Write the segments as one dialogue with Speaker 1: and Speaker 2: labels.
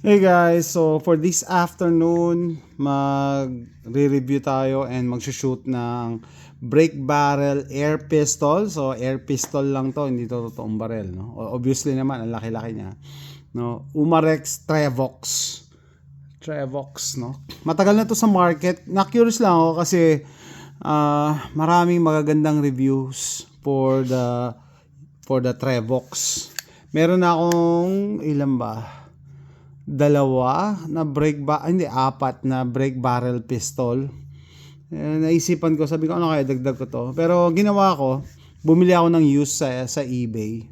Speaker 1: Hey guys, so for this afternoon, mag-re-review tayo and mag-shoot ng brake barrel air pistol. So air pistol lang to, hindi to totoong barrel, no? Obviously naman, ang laki-laki niya, no? Umarex Trevox, no? Matagal na to sa market. Na-curious lang ako kasi maraming magagandang reviews for the Trevox. Meron na akong ilan ba? Apat na brake barrel pistol. Naisipan ko, sabi ko ano kaya dagdag ko to. Pero ginawa ko, bumili ako ng used sa eBay.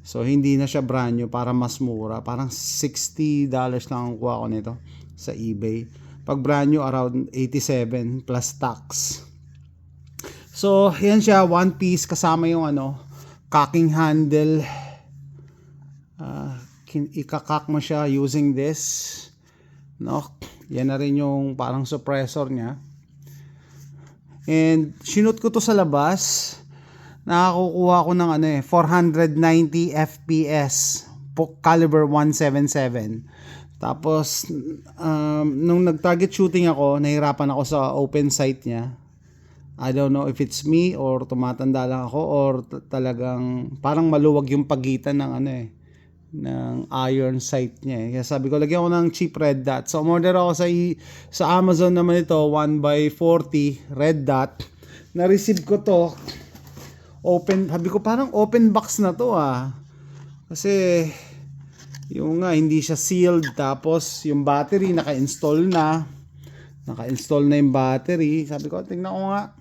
Speaker 1: So hindi na siya brand new para mas mura. Parang $60 lang ang kuha ko nito sa eBay. Pag brand new around 87 plus tax. So yan siya, one piece kasama yung cocking handle. Ikakak mo siya using this, no? Yan na rin yung parang suppressor niya. And shoot ko to sa labas, nakakukuha ko ng 490 fps caliber 177. Tapos nung nag-target shooting ako, nahirapan ako sa open sight niya. I don't know if it's me or tumatanda lang ako or talagang parang maluwag yung pagitan ng ng iron sight niya. Kaya sabi ko, lagyan ko ng cheap red dot. So umorder ako sa Amazon naman ito, 1x40 red dot. Na-receive ko to open, sabi ko parang open box na to kasi yung hindi siya sealed, tapos yung battery naka-install na yung battery. Sabi ko, tingnan ko nga,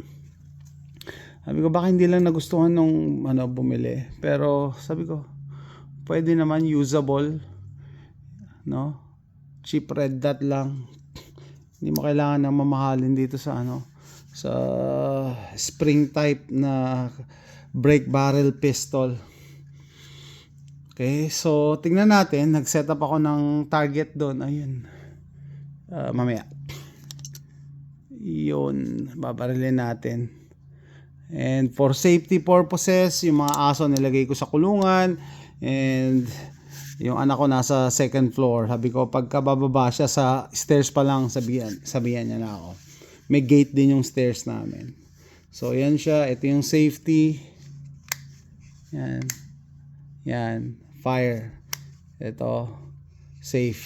Speaker 1: sabi ko baka hindi lang nagustuhan nung bumili, pero sabi ko pwede naman, usable, no? Cheap red dot lang. Hindi mo kailangan ng mamahalin dito sa sa spring type na brake barrel pistol. Okay, so tingnan natin. Nag-set up ako ng target doon. Ayun. Mamaya. Yun, babarilin natin. And for safety purposes, yung mga aso nilagay ko sa kulungan. And yung anak ko nasa second floor. Sabi ko, pagka bababa siya sa stairs pa lang, sabihan niya na ako. May gate din yung stairs namin. So yan siya. Ito yung safety. Yan. Yan. Fire. Ito. Safe.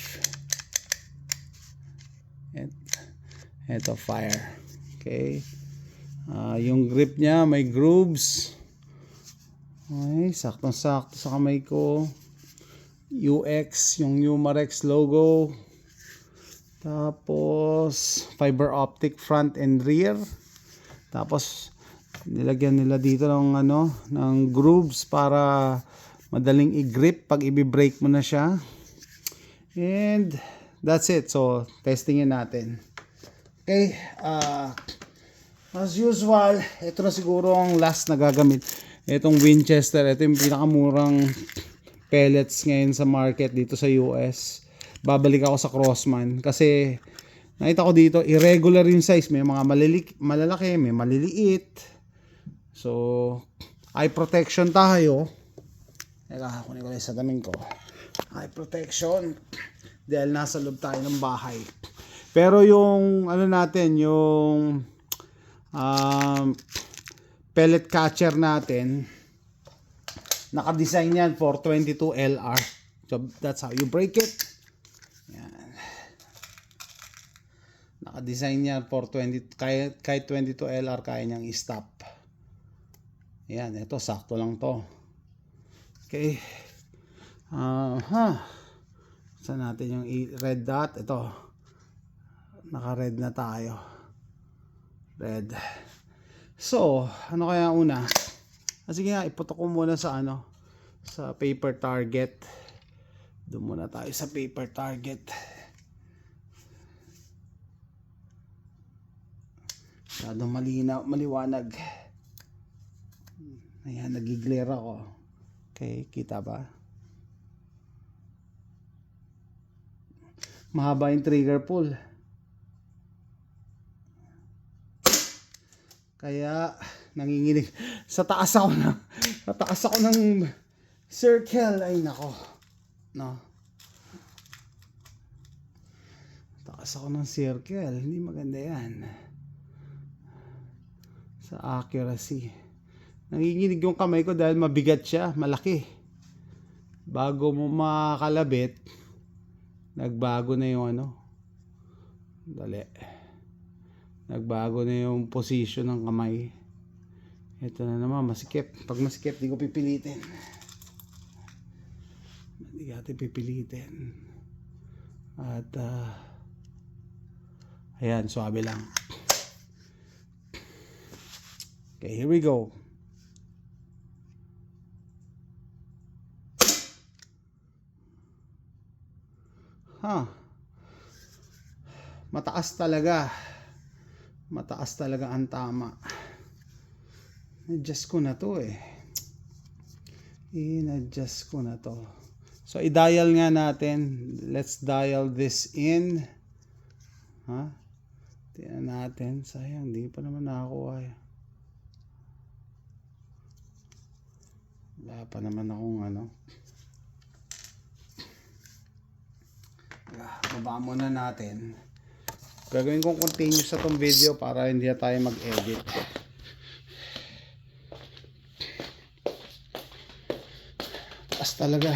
Speaker 1: Ito fire. Okay. Yung grip niya may grooves. Okay, saktong-sakto sa kamay ko. UX, yung Umarex logo. Tapos fiber optic front and rear. Tapos nilagyan nila dito ng grooves para madaling i-grip pag i-brake mo na siya. And that's it. So testingin natin. Okay, as usual, ito na siguro ang last na gagamit. Itong Winchester, ito yung pinakamurang pellets ngayon sa market dito sa US. Babalik ako sa Crossman kasi nakita ko dito irregular yung size. May mga malalaki, may maliliit. So eye protection tayo. Teka, kunin ko lang sa daming ko. Eye protection dahil nasa loob tayo ng bahay. Pero yung natin, yung pellet catcher natin, naka-design yan for 22 LR. So that's how you break it. Yan. Naka-design yan for 20, kahit 22 LR kaya niyang i-stop. Yan, ito sakto lang to. Okay. Saan natin yung red dot? Ito. Naka-red na tayo. Red. So, ano kaya una? Sige nga, iputok ko muna sa sa paper target. Doon muna tayo sa paper target. Masyadong maliwanag. Ayan, nagiglare ako. Okay, kita ba? Mahaba yung trigger pull. Kaya nanginginig. Sa taas ako ng circle. Ay nako. No. Taas ako ng circle. Hindi maganda yan. Sa accuracy. Nanginginig yung kamay ko dahil mabigat siya. Malaki. Bago mo makakalabit, nagbago na yung ano. Dali. Nagbago na yung position ng kamay. Ito na naman, masikip. Pag masikip, di ko pipilitin. Hindi natin pipilitin. At, ayan, suabe lang. Okay, here we go. Mataas talaga. Mataas talaga ang tama. Adjust ko na to eh. In-adjust ko na to. So, i-dial nga natin. Let's dial this in. Tingnan natin. Sayang, hindi pa naman nakakuha eh. Wala pa naman akong ano. Baba muna natin. Gagawin kong continuous sa tong video para hindi na tayo mag-edit. Taas talaga.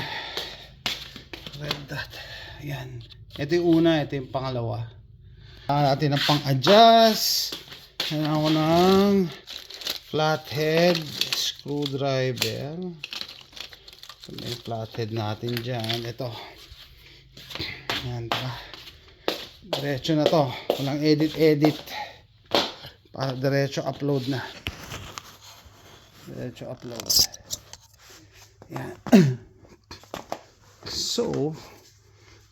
Speaker 1: Red dot. Ayan. Ito yung una, ito yung pangalawa. Natin ang pang-adjust. Kailangan ko ng flathead screwdriver. So, may flathead natin dyan. Ito. Ayan, tara. Diretso na to. Walang edit. Para diretso upload na. Diretso upload. Ayan. So,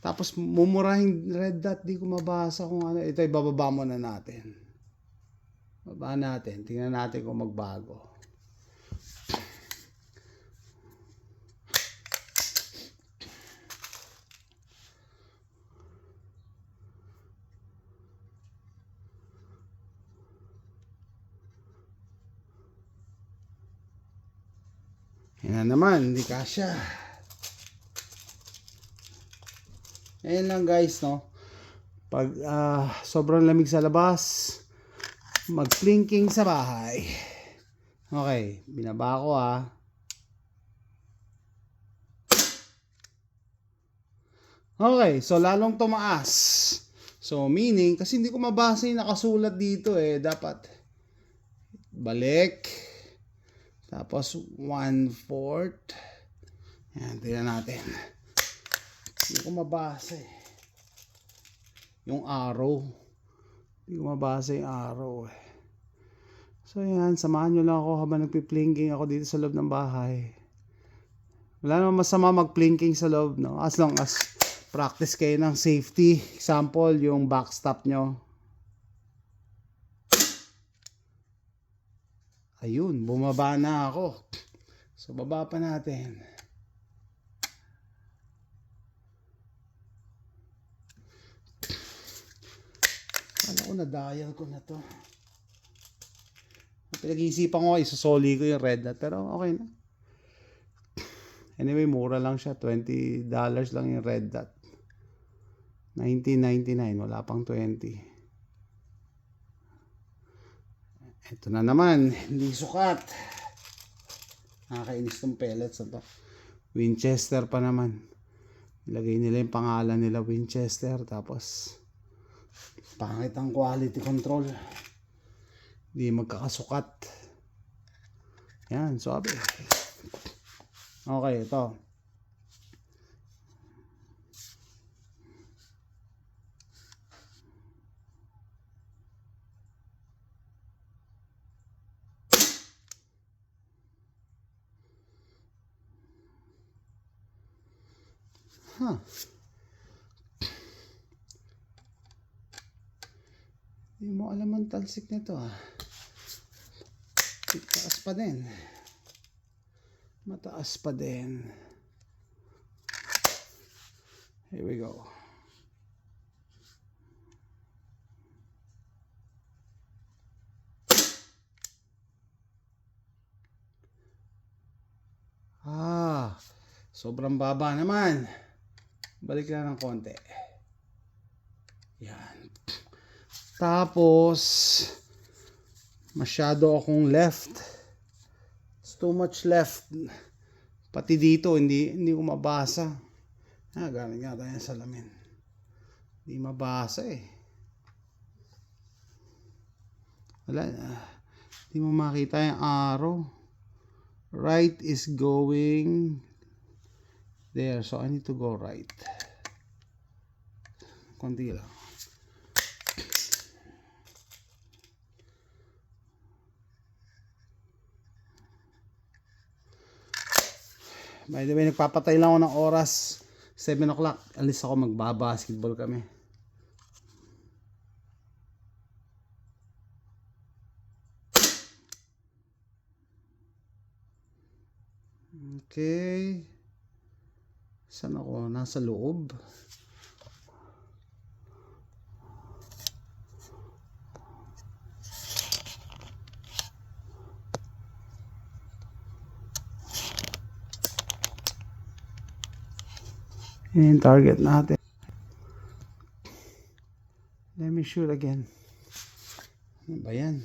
Speaker 1: tapos mumurahing red dot. Di ko mabasa kung ano. Ito ibababa muna natin. Baba natin. Tingnan natin kung magbago. Yan naman, hindi kasya. Ayan lang guys, no. Pag sobrang lamig sa labas, mag-plinking sa bahay. Okay, binaba ko Okay, so lalong tumaas. So meaning, kasi hindi ko mabasa yung nakasulat dito eh. Dapat balik. Tapos 1/4. Yan, tingnan natin. Hindi ko mabasa eh. Yung arrow. Hindi ko mabasa yung arrow eh. So yan, samahan nyo lang ako habang nagpi-plinking ako dito sa loob ng bahay. Wala naman masama mag-plinking sa loob, no? As long as practice kayo ng safety. Example, yung backstop nyo. Ayun, bumaba na ako. So, baba pa natin. Alam ko, na-dial ko na to. Pinag-iisipan ko, isusoli ko yung red dot. Pero okay na. Anyway, mura lang siya. $20 lang yung red dot. $19.99. Wala pang 20. Ito na naman, hindi sukat. Nakakainis tong pellets na to. Winchester pa naman. Ilagay nila yung pangalan nila Winchester. Tapos pangit ang quality control. Hindi magkakasukat. Yan, sabi. Okay, ito. Hindi mo alam ang talsik nito Mataas pa din. Mataas pa din. Here we go. Sobrang baba naman. Balik lang ng konti. Yan. Tapos, masyado akong left. It's too much left. Pati dito, hindi ko mabasa. Galing nga tayo sa salamin. Hindi mabasa eh. Wala. Hindi mo makita yung arrow. Right is going there. So, I need to go right. Konti lang. By the way, nagpapatay lang ako ng oras. 7 o'clock. Alis ako, magbabasketball kami. Okay. Saan ako? Nasa loob. Yan yung target natin. Let me shoot again. Ano ba yan?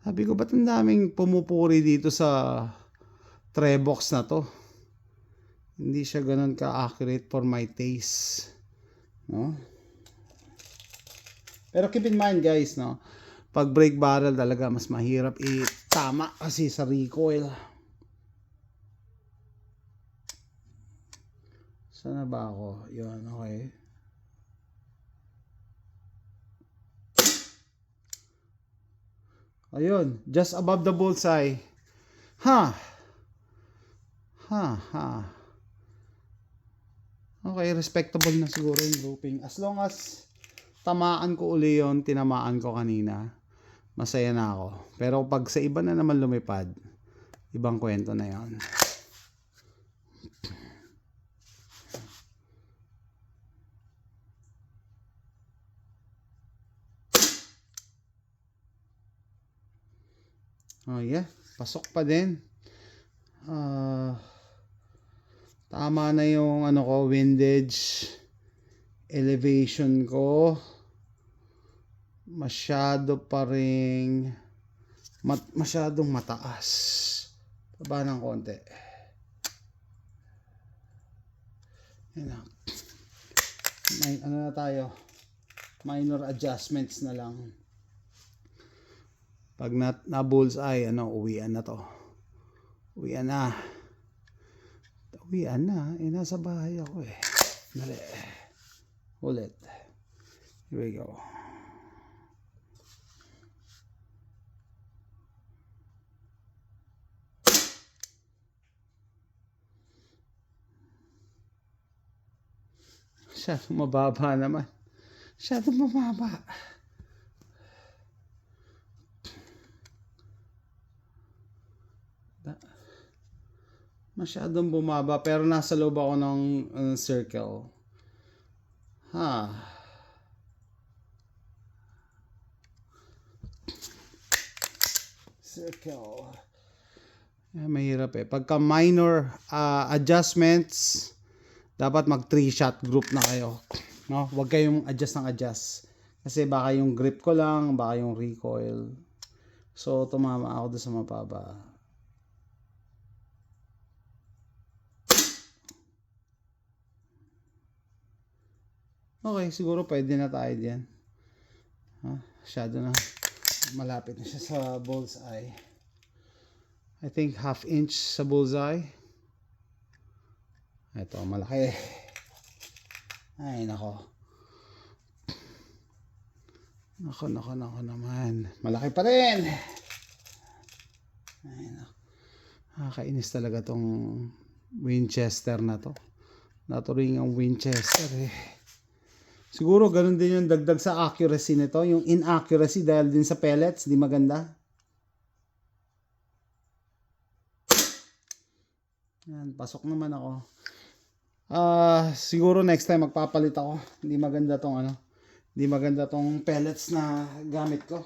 Speaker 1: Sabi ko, ba't ang daming pumupuri dito sa Trebox na to? Hindi siya ganun ka-accurate for my taste. No? Pero keep in mind guys, no? Pag brake barrel talaga mas mahirap tama kasi sa recoil. Sana ba ako? Yun, okay. Ayun, just above the bullseye. Okay, respectable na siguro yung grouping. As long as tamaan ko uli yun, tinamaan ko kanina, masaya na ako. Pero pag sa iba na naman lumipad, ibang kwento na yon. Oh yeah, pasok pa din. Tama na yung ano ko, windage, elevation ko. Masyado pa ring masyadong mataas. Baba ng konti. Yan na. Ano na tayo? Minor adjustments na lang. Pag na bullseye, uwian na to. Uwian na. Nasa bahay ako eh. Dali. Ulit. Here we go. Masyadong mababa naman. Masyadong mababa. Masyadong bumaba pero nasa loob ako ng circle. Circle. Mahirap eh. Pagka minor adjustments, dapat mag 3-shot group na kayo. No? Huwag kayong adjust ng adjust. Kasi baka yung grip ko lang, baka yung recoil. So, tumama ako doon sa mababa. Okay, siguro pwede na tayo diyan. Masyado na. Malapit na siya sa bullseye. I think 1/2 inch sa bullseye. Ito, malaki. Ay, nako. Nako naman. Malaki pa rin. Ay, nako. Nakakainis talaga tong Winchester na to. Naturing ang Winchester eh. Siguro ganun din yung dagdag sa accuracy nito. Yung inaccuracy dahil din sa pellets, di maganda. Yan, pasok naman ako. Siguro next time magpapalit ako. Hindi maganda tong Hindi maganda tong pellets na gamit ko.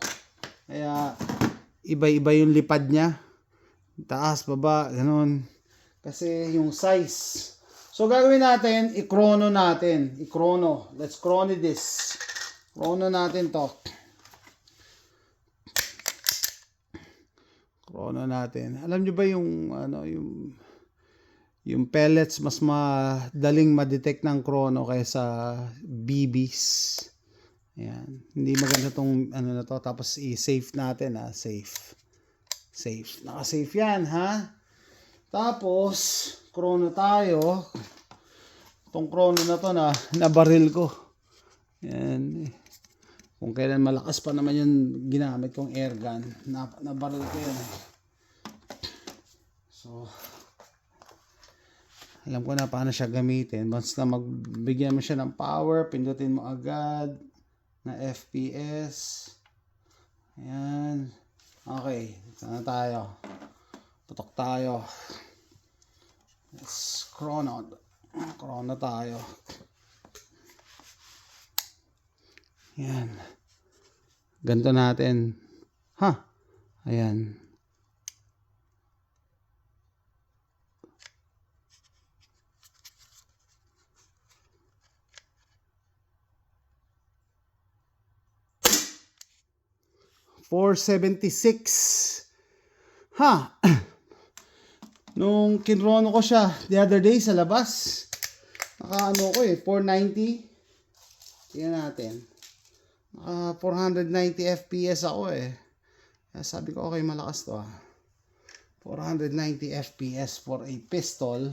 Speaker 1: Kaya iba-iba yung lipad niya. Taas, baba, ganun. Kasi yung size. So, gagawin natin, i-chrono natin. I-chrono. Let's chrono this. Chrono natin to. Chrono natin. Alam nyo ba yung, yung pellets mas madaling ma-detect ng chrono kaysa BBs. Ayan. Hindi maganda tong na to. Tapos i-save natin ha. Safe. Safe. Naka-safe yan ha. Tapos, chrono tayo. Itong chrono na to nabaril ko. Yan. Kung kailan malakas pa naman yung ginamit kong airgun, nabaril ko yan. So, alam ko na paano siya gamitin. Basta magbigyan mo siya ng power, pindutin mo agad na FPS. Ayan. Okay. Sana tayo. Putok tayo. Let's chrono. Chrono tayo. Yan. Ganito natin. Ha? Ayan. $476. Ha? Nung kinrono ko siya the other day sa labas, naka ko 490. Tingnan natin. 490 FPS ako Kaya sabi ko okay, malakas to 490 FPS for a pistol.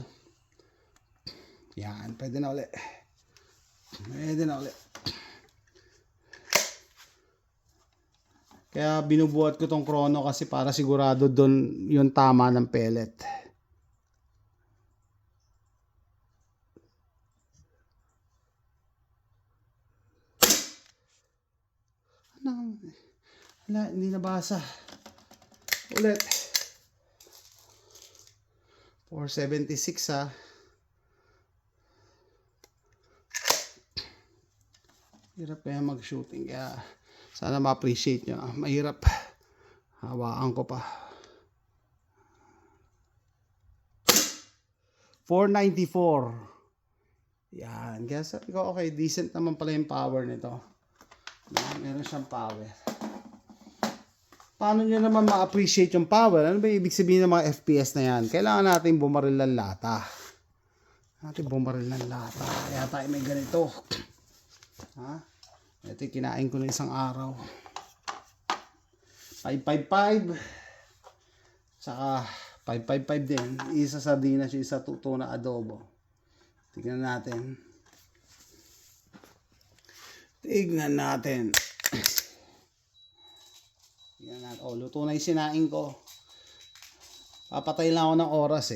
Speaker 1: Yan, pwede na ulit. Kaya binubuhat ko tong chrono kasi para sigurado doon yung tama ng pellet. Wala, hindi nabasa. Ulit. 476 ha. Hirap kaya mag-shooting. Kaya sana ma-appreciate nyo. Mahirap. Hawaan ko pa. 494. Yan. Kaya sabi ko, okay, decent naman pala yung power nito. Meron siyang power. Paano nyo naman ma-appreciate yung power? Ano ba ibig sabihin ng mga FPS na yan? Kailangan natin bumaril ng lata. Kaya tayo may ganito. Ha? Ito yung kinain ko na isang araw. 555. Saka 555 din. Isa sardinas, isa tuna adobo. Tignan natin. Tignan natin. Oh, luto na yung sinain ko. Papatay lang ako ng oras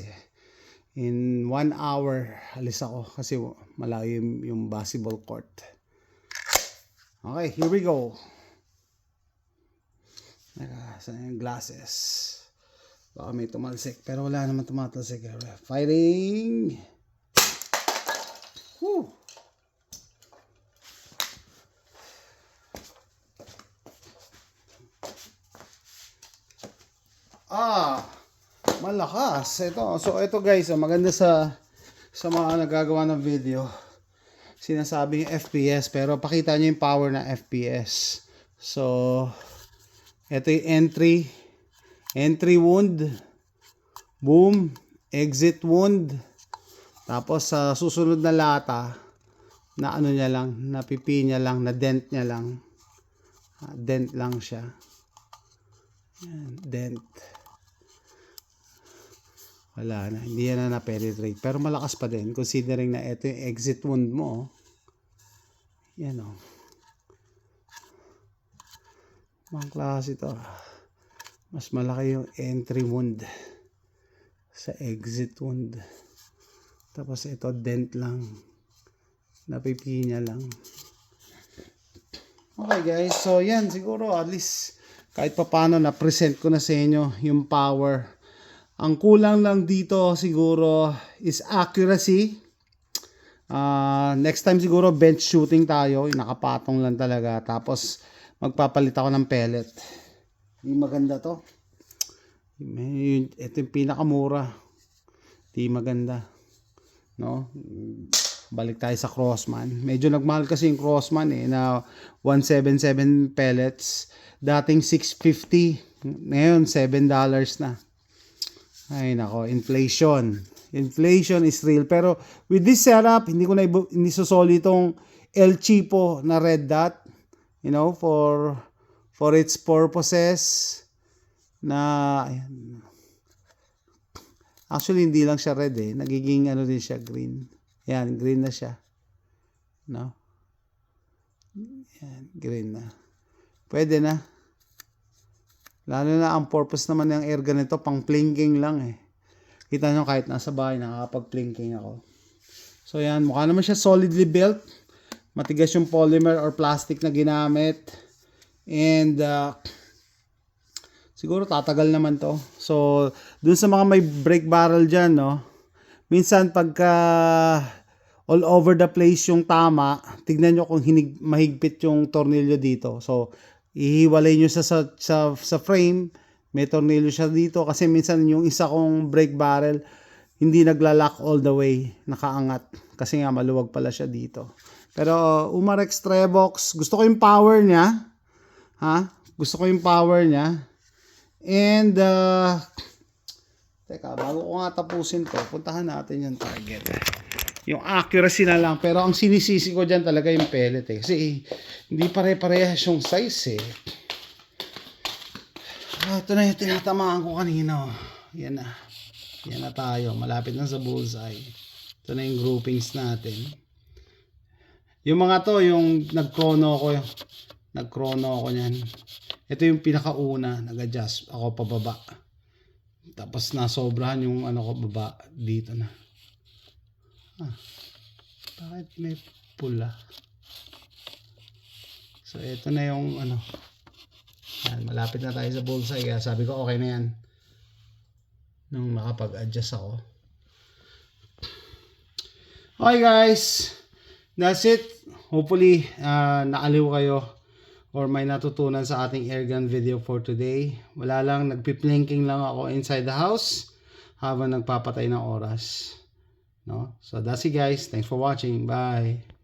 Speaker 1: In 1 hour, alis ako kasi malayo yung basketball court. Okay, here we go. Saan yung glasses? Baka may tumalsik, pero wala naman tumatalsik. Fighting! Woo! Malakas. Ito guys, maganda sa mga nagagawa ng video. Sinasabing FPS, pero pakita nyo yung power ng FPS. So, ito yung entry wound, boom, exit wound. Tapos sa susunod na lata, na niya lang, na pipi niya lang, na dent niya lang. Dent lang siya. Yan, dent. Wala na, hindi yan na penetrate. Pero malakas pa din, considering na ito yung exit wound mo. Yan Mga klase ito. Mas malaki yung entry wound sa exit wound. Tapos ito, dent lang. Napipi niya lang. Okay guys, so yan, siguro at least kahit pa paano na-present ko na sa inyo yung power. Ang kulang lang dito siguro is accuracy. Next time siguro bench shooting tayo. Nakapatong lang talaga. Tapos magpapalit ako ng pellet. Hindi maganda to. Ito yung pinakamura. Di maganda. No? Balik tayo sa Crossman. Medyo nagmahal kasi yung Crossman na 177 pellets. Dating 650. Ngayon, $7 na. Ay nako, inflation. Inflation is real. Pero with this setup, hindi ko na inisosoli itong El Cheapo na red dot. For its purposes na ayan. Actually hindi lang siya red nagiging din siya green. Yan, green na siya. No? Yan, green na. Pwede na. Lalo na ang purpose naman ng air gun nito pang plinking lang Kita nyo kahit nasa bahay nakakapag-plinking ako. So yan, mukha naman siya solidly built. Matigas yung polymer or plastic na ginamit. And siguro tatagal naman to. So, dun sa mga may brake barrel dyan, no? Minsan pagka all over the place yung tama, tignan nyo kung mahigpit yung tornilyo dito. So, ihiwalay nyo sa frame. May tornilyo siya dito. Kasi minsan yung isa kong brake barrel, hindi naglalak all the way. Nakaangat. Kasi nga maluwag pala siya dito. Pero Umarex Trevox, gusto ko yung power niya. Gusto ko yung power niya. And teka, bago ko nga tapusin to, puntahan natin yung target. Yung accuracy na lang. Pero ang sinisisi ko dyan talaga yung pellet kasi hindi pare-parehas yung size ito na yung tinatamaan ko kanina. Yan na. Yan na tayo. Malapit na sa bullseye. Ito na yung groupings natin. Yung mga to, yung nag-chrono ko niyan. Ito yung pinakauna, nag-adjust ako pababa. Tapos nasobrahan yung ko baba dito na. Bakit may pula? So ito na yung yan, malapit na tayo sa bullseye kaya sabi ko okay na yan. Nung makapag-adjust ako. Okay guys, that's it. Hopefully naaliw kayo or may natutunan sa ating airgun video for today. Wala lang, nagpiplinking lang ako inside the house habang nagpapatay ng oras. No? So that's it guys. Thanks for watching. Bye.